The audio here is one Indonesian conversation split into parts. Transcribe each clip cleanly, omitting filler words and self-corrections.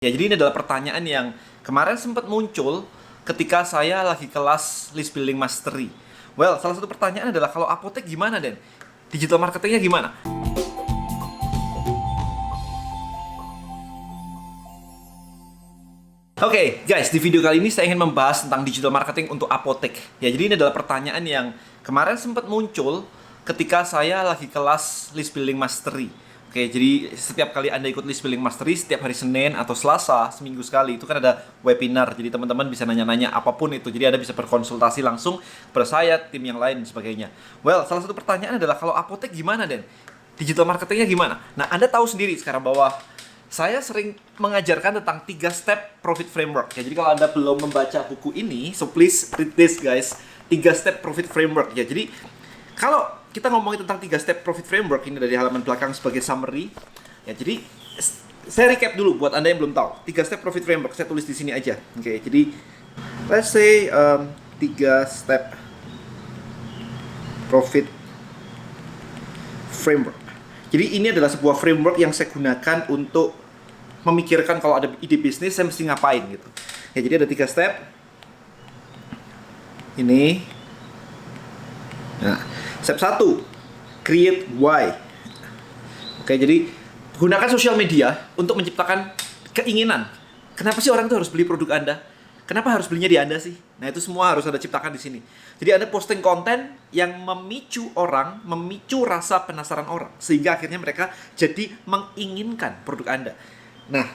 Ya, jadi ini adalah pertanyaan yang kemarin sempat muncul ketika saya lagi kelas list building mastery. Well, salah satu pertanyaan adalah kalau apotek gimana, Den? Digital marketingnya gimana? Oke, guys, di video kali ini saya ingin membahas tentang digital marketing untuk apotek. Ya, jadi ini adalah pertanyaan yang kemarin sempat muncul ketika saya lagi kelas list building mastery. Oke, jadi setiap kali Anda ikut list building mastery, setiap hari Senin atau Selasa, seminggu sekali, itu kan ada webinar. Jadi teman-teman bisa nanya-nanya apapun itu. Jadi Anda bisa berkonsultasi langsung kepada saya, tim yang lain, dan sebagainya. Well, salah satu pertanyaan adalah kalau apotek gimana, Den? Digital marketingnya gimana? Nah, Anda tahu sendiri sekarang bahwa saya sering mengajarkan tentang 3 step profit framework. Ya, jadi kalau Anda belum membaca buku ini, so please read this, guys. 3 step profit framework. Ya, jadi kalau kita ngomongin tentang 3 step profit framework ini dari halaman belakang sebagai summary. Ya, jadi saya recap dulu buat Anda yang belum tahu. 3 step profit framework saya tulis di sini aja. Oke, jadi let's say 3 step profit framework. Jadi ini adalah sebuah framework yang saya gunakan untuk memikirkan kalau ada ide bisnis saya mesti ngapain gitu. Ya, jadi ada 3 step. Ini. Nah, step 1, create why. Oke, jadi gunakan sosial media untuk menciptakan keinginan. Kenapa sih orang itu harus beli produk Anda? Kenapa harus belinya di Anda sih? Nah, itu semua harus Anda ciptakan di sini. Jadi Anda posting konten yang memicu orang, memicu rasa penasaran orang, sehingga akhirnya mereka jadi menginginkan produk Anda. Nah,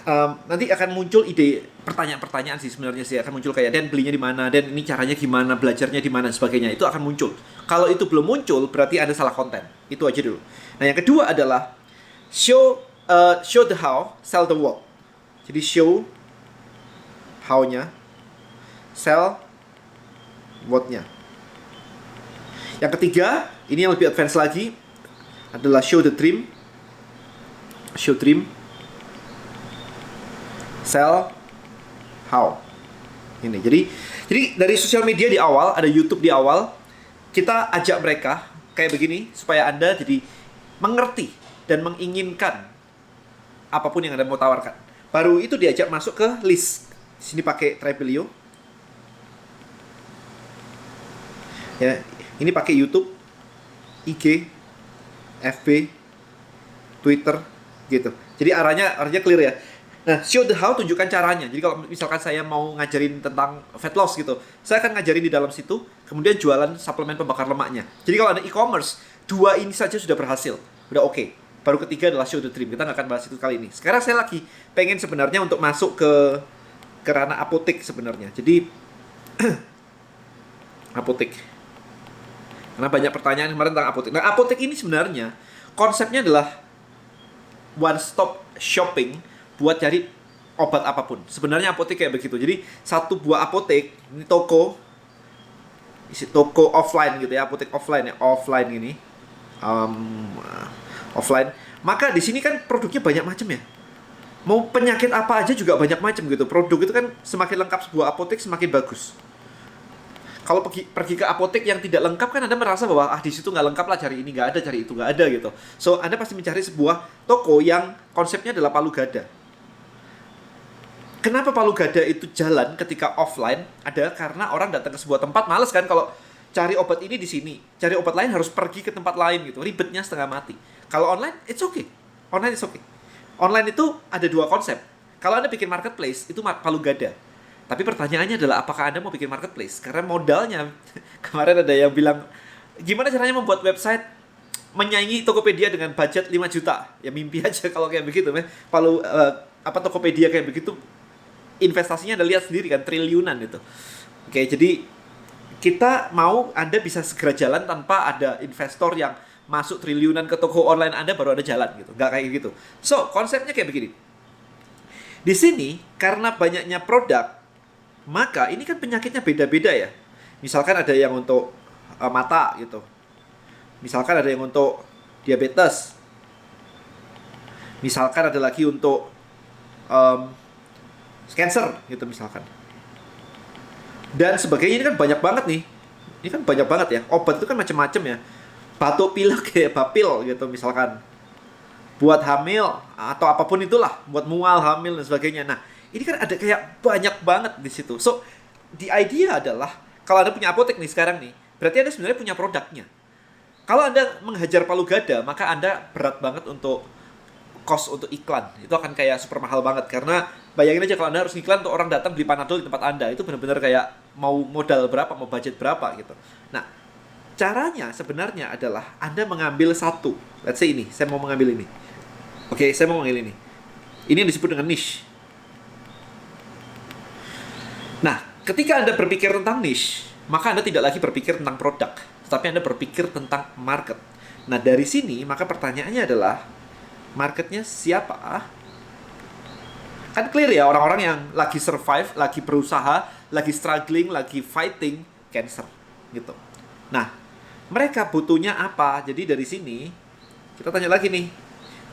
nanti akan muncul ide pertanyaan-pertanyaan sih sebenarnya sih, akan muncul kayak, Dan belinya di mana, Dan ini caranya gimana, belajarnya di mana, sebagainya. Itu akan muncul. Kalau itu belum muncul, berarti Anda salah konten. Itu aja dulu. Nah, yang kedua adalah show the how, sell the what. Jadi show how-nya, sell what-nya. Yang ketiga, ini yang lebih advance lagi, adalah show the dream, sell how. Ini. Jadi dari sosial media di awal, ada YouTube di awal, kita ajak mereka kayak begini supaya Anda jadi mengerti dan menginginkan apapun yang Anda mau tawarkan. Baru itu diajak masuk ke list. Di sini pakai Tribelio. Ya, ini pakai YouTube, IG, FB, Twitter gitu. Jadi arahnya clear ya. Nah, show the how, tunjukkan caranya. Jadi kalau misalkan saya mau ngajarin tentang fat loss gitu, saya akan ngajarin di dalam situ, kemudian jualan suplemen pembakar lemaknya. Jadi kalau ada e-commerce, 2 ini saja sudah berhasil, udah oke. Baru ketiga adalah show the dream. Kita nggak akan bahas itu kali ini. Sekarang saya lagi pengen sebenarnya untuk masuk ke ranah apotek sebenarnya. Jadi apotek. Karena banyak pertanyaan kemarin tentang apotek. Nah, apotek ini sebenarnya konsepnya adalah one stop shopping buat cari obat apapun. Sebenarnya apotek kayak begitu. Jadi satu buah apotek, ini toko offline gitu ya, apotek offline ya, offline ini, offline. Maka di sini kan produknya banyak macam ya. Mau penyakit apa aja juga banyak macam gitu. Produk itu kan semakin lengkap sebuah apotek semakin bagus. Kalau pergi ke apotek yang tidak lengkap kan Anda merasa bahwa di situ nggak lengkap lah, cari ini nggak ada, cari itu nggak ada gitu. So Anda pasti mencari sebuah toko yang konsepnya adalah palu gada. Kenapa palu gada itu jalan ketika offline? Adalah karena orang datang ke sebuah tempat, males kan kalau cari obat ini di sini, cari obat lain harus pergi ke tempat lain gitu, ribetnya setengah mati. Kalau online, it's okay. Online it's okay. Online itu ada 2 konsep. Kalau Anda bikin marketplace, itu palu gada. Tapi pertanyaannya adalah apakah Anda mau bikin marketplace? Karena modalnya, kemarin ada yang bilang, gimana caranya membuat website menyaingi Tokopedia dengan budget 5 juta? Ya mimpi aja kalau kayak begitu. Tokopedia kayak begitu, investasinya Anda lihat sendiri kan, triliunan itu. Oke, jadi kita mau Anda bisa segera jalan tanpa ada investor yang masuk triliunan ke toko online Anda baru Anda jalan gitu. Nggak kayak gitu. So, konsepnya kayak begini. Di sini, karena banyaknya produk, maka ini kan penyakitnya beda-beda ya. Misalkan ada yang untuk mata gitu. Misalkan ada yang untuk diabetes. Misalkan ada lagi untuk cancer gitu misalkan. Dan sebagainya, ini kan banyak banget nih. Ini kan banyak banget ya. Obat itu kan macam-macam ya. Batuk pilek kayak bapil gitu misalkan. buat hamil atau apapun itulah, buat mual, hamil dan sebagainya. Nah, Ini kan ada kayak banyak banget di situ. So, the idea adalah kalau Anda punya apotek nih sekarang nih, berarti Anda sebenarnya punya produknya. Kalau Anda menghajar palu gada, maka Anda berat banget untuk cost untuk iklan. Itu akan kayak super mahal banget. Karena bayangin aja kalau Anda harus iklan untuk orang datang beli Panadol di tempat Anda. Itu benar-benar kayak mau modal berapa, mau budget berapa gitu. Nah, caranya sebenarnya adalah Anda mengambil satu. Let's say ini, saya mau mengambil ini. Oke, saya mau mengambil ini. Ini yang disebut dengan niche. Nah, ketika Anda berpikir tentang niche, maka Anda tidak lagi berpikir tentang produk, tetapi Anda berpikir tentang market. Nah, dari sini, maka pertanyaannya adalah, marketnya siapa? Kan clear ya, orang-orang yang lagi survive, lagi berusaha, lagi struggling, lagi fighting cancer, gitu. Nah, mereka butuhnya apa? Jadi dari sini, kita tanya lagi nih,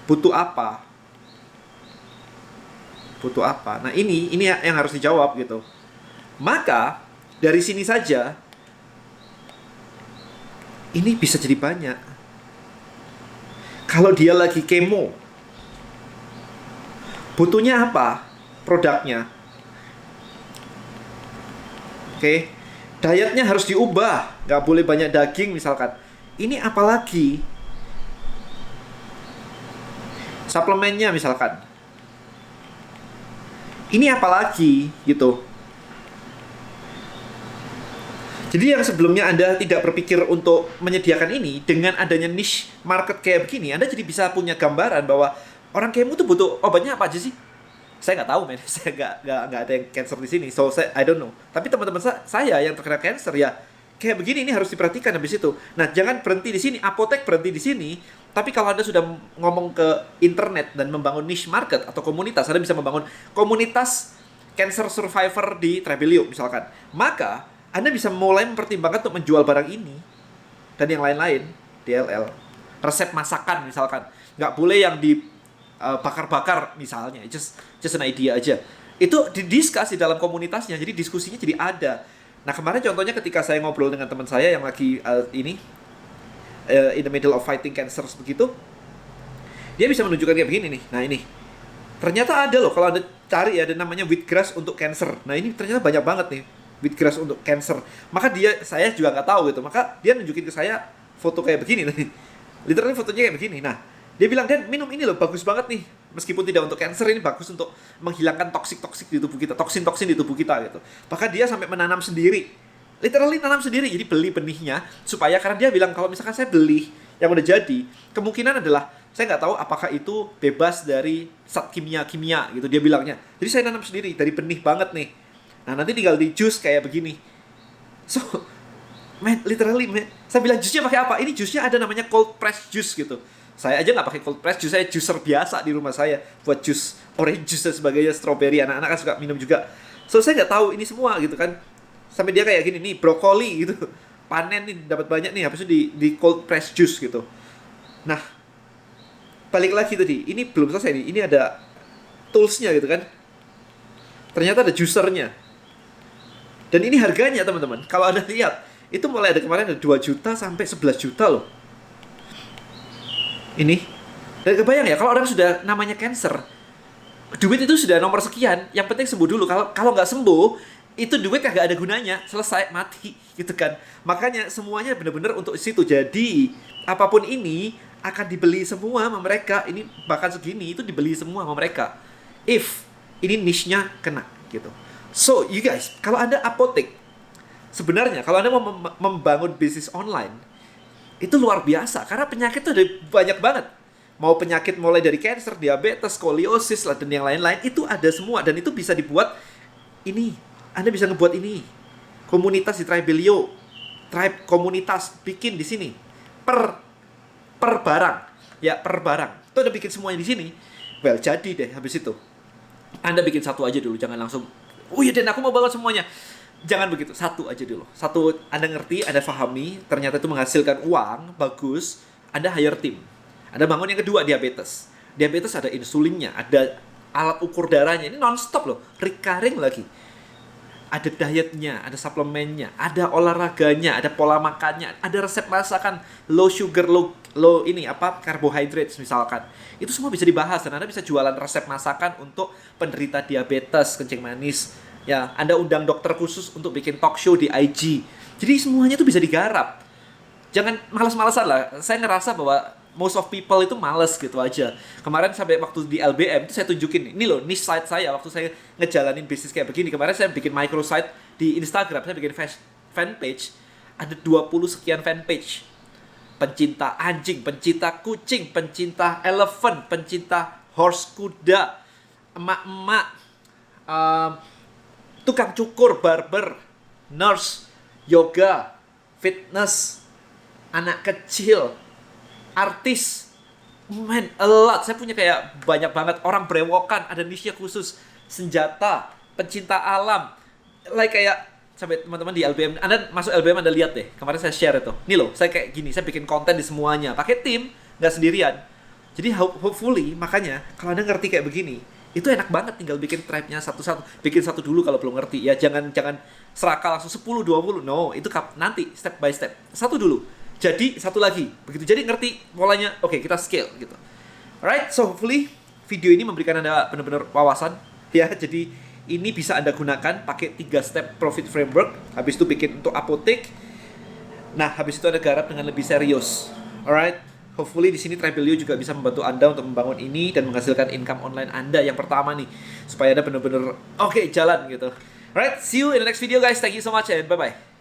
butuh apa? Butuh apa? Nah, ini yang harus dijawab, gitu. Maka, dari sini saja, ini bisa jadi banyak. Kalau dia lagi kemo, butuhnya apa? Produknya. Oke. Dietnya harus diubah. Nggak boleh banyak daging misalkan. Ini apalagi? Suplemennya misalkan. Ini apalagi gitu. Jadi yang sebelumnya Anda tidak berpikir untuk menyediakan ini, dengan adanya niche market kayak begini, Anda jadi bisa punya gambaran bahwa orang kemo tuh butuh obatnya apa aja sih? Saya nggak tahu, men. Saya nggak ada yang cancer di sini, so I don't know. Tapi teman-teman saya yang terkena cancer ya kayak begini, ini harus diperhatikan habis itu. Nah, jangan berhenti di sini, apotek berhenti di sini. Tapi kalau Anda sudah ngomong ke internet dan membangun niche market atau komunitas, Anda bisa membangun komunitas cancer survivor di Trebelio misalkan. Maka Anda bisa mulai mempertimbangkan untuk menjual barang ini dan yang lain-lain, DLL. Resep masakan misalkan. Nggak boleh yang bakar-bakar misalnya. Just an idea aja. Itu didiskus di dalam komunitasnya. Jadi diskusinya jadi ada. Nah, kemarin contohnya ketika saya ngobrol dengan teman saya yang lagi in the middle of fighting cancer begitu, dia bisa menunjukkan kayak begini nih. Nah, ini. Ternyata ada loh, kalau Anda cari ada namanya wheatgrass untuk cancer. Nah, ini ternyata banyak banget nih. Wheatgrass untuk cancer. Maka saya juga nggak tahu gitu. Maka dia nunjukin ke saya foto kayak begini nih. Literally fotonya kayak begini. Nah, dia bilang, "Dan minum ini loh, bagus banget nih. Meskipun tidak untuk cancer, ini bagus untuk menghilangkan toksik-toksik di tubuh kita, toksin-toksin di tubuh kita gitu." Maka dia sampai menanam sendiri. Literally nanam sendiri. Jadi beli benihnya supaya, karena dia bilang kalau misalkan saya beli yang udah jadi, kemungkinan adalah saya nggak tahu apakah itu bebas dari zat kimia gitu dia bilangnya. Jadi saya nanam sendiri dari benih banget nih. Nah, nanti tinggal di jus kayak begini. So, literally, saya bilang jusnya pakai apa? Ini jusnya ada namanya cold press juice gitu. Saya aja nggak pakai cold press juice, saya juicer biasa di rumah saya buat jus orange juice dan sebagainya, strawberry. Anak-anak kan suka minum juga. So, saya nggak tahu ini semua gitu kan. Sampai dia kayak gini nih, brokoli gitu. Panen nih, dapat banyak nih, habis itu di cold press juice gitu. Nah, balik lagi tadi, ini belum selesai nih. Ini ada toolsnya gitu kan. Ternyata ada juicernya. Dan ini harganya teman-teman, kalau Anda lihat, itu mulai ada kemarin ada 2 juta sampai 11 juta loh. Ini. Dan kebayang ya, kalau orang sudah namanya cancer, duit itu sudah nomor sekian, yang penting sembuh dulu. Kalau nggak sembuh, itu duit kagak ada gunanya, selesai, mati, gitu kan. Makanya semuanya benar-benar untuk situ. Jadi, apapun ini akan dibeli semua sama mereka. Ini bahkan segini, itu dibeli semua sama mereka. If ini niche-nya kena, gitu. So, you guys, kalau Anda apotek, sebenarnya kalau Anda mau membangun bisnis online, itu luar biasa. Karena penyakit itu ada banyak banget. Mau penyakit mulai dari cancer, diabetes, skoliosis, dan yang lain-lain, itu ada semua. Dan itu bisa dibuat ini. Anda bisa ngebuat ini. Komunitas di Trebelio. Tribe komunitas, bikin di sini. Per barang. Ya, per barang. Itu Anda bikin semuanya di sini. Well, jadi deh habis itu. Anda bikin satu aja dulu, jangan langsung, "Oh iya, Dan aku mau banget semuanya." Jangan begitu, satu aja dulu. Satu Anda ngerti, Anda pahami, ternyata itu menghasilkan uang, bagus, Anda hire tim. Anda bangun yang kedua, diabetes. Diabetes ada insulinnya, ada alat ukur darahnya, ini non-stop loh, recurring lagi. Ada dietnya, ada suplemennya, ada olahraganya, ada pola makannya, ada resep masakan, low sugar, low low ini apa carbohydrates misalkan. Itu semua bisa dibahas dan Anda bisa jualan resep masakan untuk penderita diabetes, kencing manis. Ya, Anda undang dokter khusus untuk bikin talk show di IG. Jadi semuanya itu bisa digarap. Jangan malas-malasan lah. Saya ngerasa bahwa most of people itu males gitu aja. Kemarin sampai waktu di LBM itu saya tunjukin, ini loh niche site saya waktu saya ngejalanin bisnis kayak begini. Kemarin saya bikin microsite di Instagram, saya bikin fanpage, ada 20 sekian fanpage. Pencinta anjing, pencinta kucing, pencinta elephant, pencinta horse kuda, emak-emak, tukang cukur, barber, nurse, yoga, fitness, anak kecil, artis, man, a lot. Saya punya kayak banyak banget orang brewokan, ada niche khusus, senjata, pencinta alam, like kayak sampai teman-teman di LBM, Anda masuk LBM Anda lihat deh, kemarin saya share itu. Nih loh, saya kayak gini, saya bikin konten di semuanya, pakai tim, nggak sendirian. Jadi hopefully, makanya kalau Anda ngerti kayak begini, itu enak banget tinggal bikin tribe-nya satu-satu. Bikin satu dulu kalau belum ngerti. Ya jangan serakah langsung 10 20. No, itu nanti step by step. Satu dulu. Jadi satu lagi. Begitu jadi ngerti polanya, oke, kita scale gitu. Alright, so hopefully video ini memberikan Anda benar-benar wawasan ya. Jadi ini bisa Anda gunakan pakai 3 step profit framework. Habis itu bikin untuk apotek. Nah, habis itu Anda garap dengan lebih serius. Alright. Hopefully di sini Tribelio juga bisa membantu Anda untuk membangun ini dan menghasilkan income online Anda yang pertama nih, supaya Anda benar-benar oke, jalan gitu. Alright, see you in the next video guys. Thank you so much and bye-bye.